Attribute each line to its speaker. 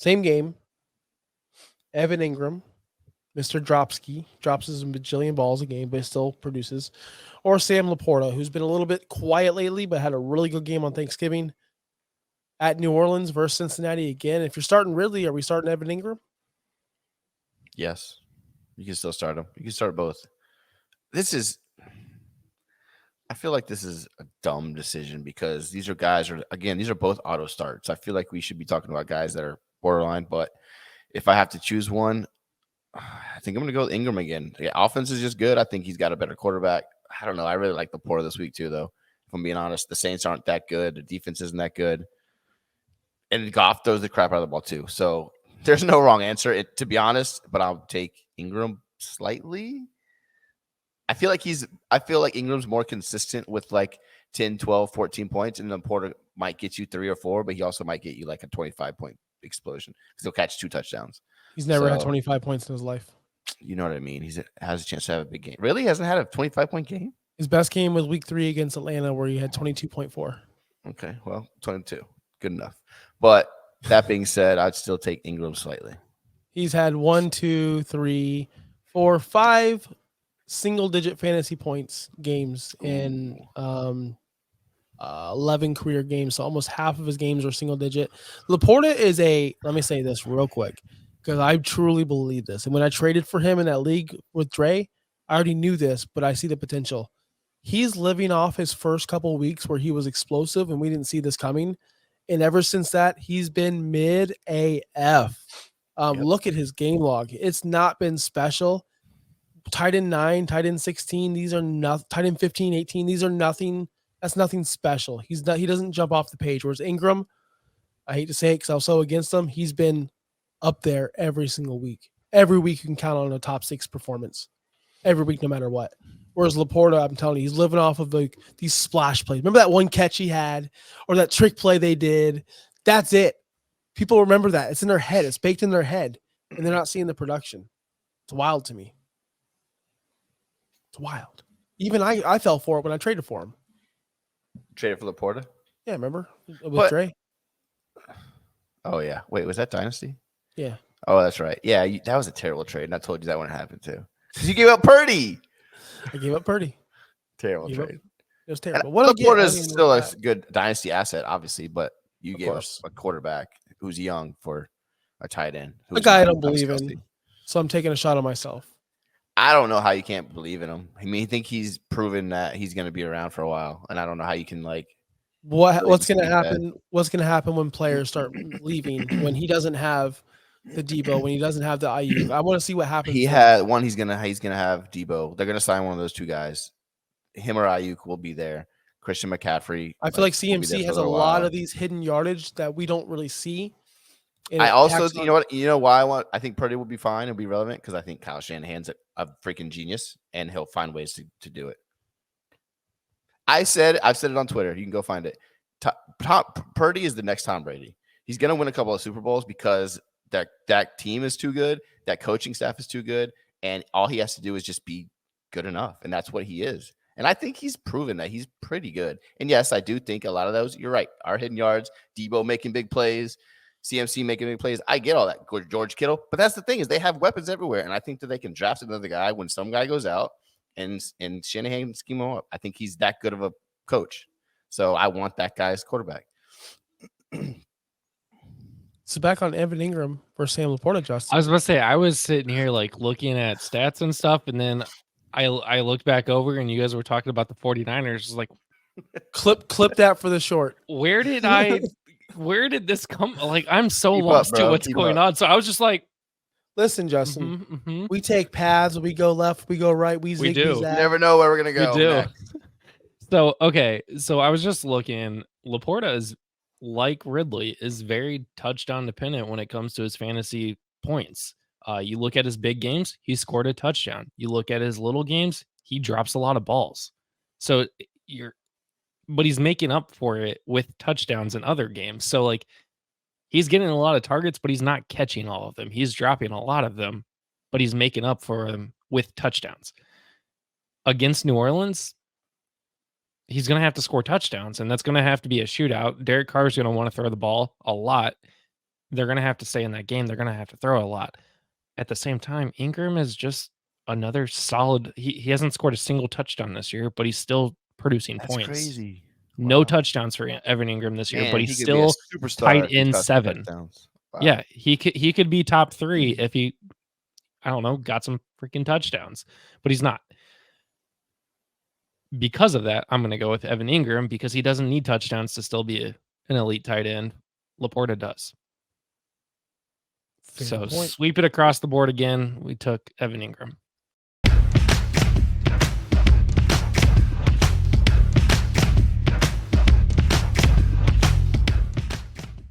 Speaker 1: Same game. Evan Engram, Mr. Dropsky, drops his bajillion balls a game, but still produces. Or Sam LaPorta, who's been a little bit quiet lately, but had a really good game on Thanksgiving at New Orleans versus Cincinnati again. If you're starting Ridley, are we starting Evan Engram?
Speaker 2: Yes. You can still start them. You can start both. I feel like this is a dumb decision because these are both auto starts. I feel like we should be talking about guys that are borderline, but if I have to choose one, I think I'm going to go with Engram again. Yeah, offense is just good. I think he's got a better quarterback. I don't know. I really like LaPorta this week too, though. If I'm being honest, the Saints aren't that good. The defense isn't that good. And Goff throws the crap out of the ball too. So there's no wrong answer, to be honest, but I'll take Engram slightly. I feel like Ingram's more consistent with like 10, 12, 14 points, and then Porter might get you 3 or 4, but he also might get you like a 25-point explosion because he'll catch 2 touchdowns.
Speaker 1: He's never had 25 points in his life.
Speaker 2: You know what I mean? He has a chance to have a big game. Really? He hasn't had a 25-point game?
Speaker 1: His best game was week 3 against Atlanta where he had 22.4.
Speaker 2: Okay, well, 22. Good enough. But that being said, I'd still take Engram slightly.
Speaker 1: He's had 1, 2, 3, 4, 5 single-digit fantasy points games in 11 career games. So almost half of his games are single-digit. LaPorta is let me say this real quick, because I truly believe this. And when I traded for him in that league with Dre, I already knew this, but I see the potential. He's living off his first couple of weeks where he was explosive, and we didn't see this coming. And ever since that, he's been mid AF. Look at his game log. It's not been special. Tight end 9, tight end 16, these are nothing. Tight end 15, 18, these are nothing. That's nothing special. He doesn't jump off the page. Whereas Engram, I hate to say it because I was so against him, he's been up there every single week. Every week you can count on a top 6 performance. Every week, no matter what. Whereas LaPorta, I'm telling you, he's living off of these splash plays. Remember that one catch he had or that trick play they did? That's it. People remember that. It's in their head. It's baked in their head, and they're not seeing the production. It's wild to me. It's wild. Even I fell for it when I traded for him.
Speaker 2: Traded for LaPorta?
Speaker 1: Yeah, remember? With Dre?
Speaker 2: Oh, yeah. Wait, was that Dynasty?
Speaker 1: Yeah.
Speaker 2: Oh, that's right. Yeah, that was a terrible trade, and I told you that wouldn't happen, too. Because you gave up Purdy.
Speaker 1: I gave up Purdy.
Speaker 2: Terrible trade.
Speaker 1: It was terrible.
Speaker 2: LaPorta is still a good Dynasty asset, obviously, but you gave us a quarterback who's young for a tight end.
Speaker 1: A guy I don't believe in, so I'm taking a shot on myself.
Speaker 2: I don't know how you can't believe in him. I mean, I think he's proven that he's going to be around for a while, and I don't know how you can
Speaker 1: what's going to happen. What's going to happen when players start leaving when he doesn't have the Debo, when he doesn't have the IU? I want to see what happens.
Speaker 2: He's going to have Debo. They're going to sign one of those 2 guys. Him or Ayuk will be there. Christian McCaffrey.
Speaker 1: I feel like CMC has a lot of these hidden yardage that we don't really see.
Speaker 2: I also, I think Purdy will be fine and be relevant because I think Kyle Shanahan's a freaking genius and he'll find ways to do it. I've said it on Twitter. You can go find it. Purdy is the next Tom Brady. He's going to win a couple of Super Bowls because that team is too good. That coaching staff is too good. And all he has to do is just be good enough. And that's what he is. And I think he's proven that he's pretty good. And yes, I do think a lot of those, you're right, are hidden yards, Debo making big plays, CMC making big plays. I get all that. George Kittle. But that's the thing is they have weapons everywhere. And I think that they can draft another guy when some guy goes out and Shanahan scheme him up. I think he's that good of a coach. So I want that guy's quarterback.
Speaker 1: So back on Evan Engram versus Sam LaPorta, Justin.
Speaker 3: I was about to say, I was sitting here like looking at stats and stuff, and then I looked back over and you guys were talking about the 49ers. It's like
Speaker 1: clip that for the short.
Speaker 3: Where did this come? Like, I'm so lost to what's going on. So I was just like,
Speaker 1: listen, Justin, we take paths, we go left, we go right, we zig,
Speaker 2: do. You never know where we're going to go.
Speaker 3: We do. So, okay. So I was just looking, LaPorta is like Ridley is very touchdown dependent when it comes to his fantasy points. You look at his big games, he scored a touchdown. You look at his little games, he drops a lot of balls. So but he's making up for it with touchdowns in other games. So like he's getting a lot of targets, but he's not catching all of them. He's dropping a lot of them, but he's making up for them with touchdowns. Against New Orleans, he's going to have to score touchdowns, and that's going to have to be a shootout. Derek Carr is going to want to throw the ball a lot they're going to have to stay in that game. They're going to have to throw a lot. At the same time, Engram is just another solid. He hasn't scored a single touchdown this year, but he's still producing
Speaker 2: That's
Speaker 3: points.
Speaker 2: crazy.
Speaker 3: No
Speaker 2: Wow.
Speaker 3: touchdowns for Evan Engram this year,
Speaker 2: Man,
Speaker 3: but he's
Speaker 2: he could be a
Speaker 3: still
Speaker 2: superstar
Speaker 3: tight
Speaker 2: if he
Speaker 3: end
Speaker 2: got some
Speaker 3: 7.
Speaker 2: touchdowns. Wow.
Speaker 3: Yeah, he could be top 3 if he, I don't know, got some freaking touchdowns, but he's not. Because of that, I'm going to go with Evan Engram because he doesn't need touchdowns to still be an elite tight end. LaPorta does.
Speaker 1: Fair
Speaker 3: So
Speaker 1: point.
Speaker 3: sweep it across the board again. We took Evan Engram.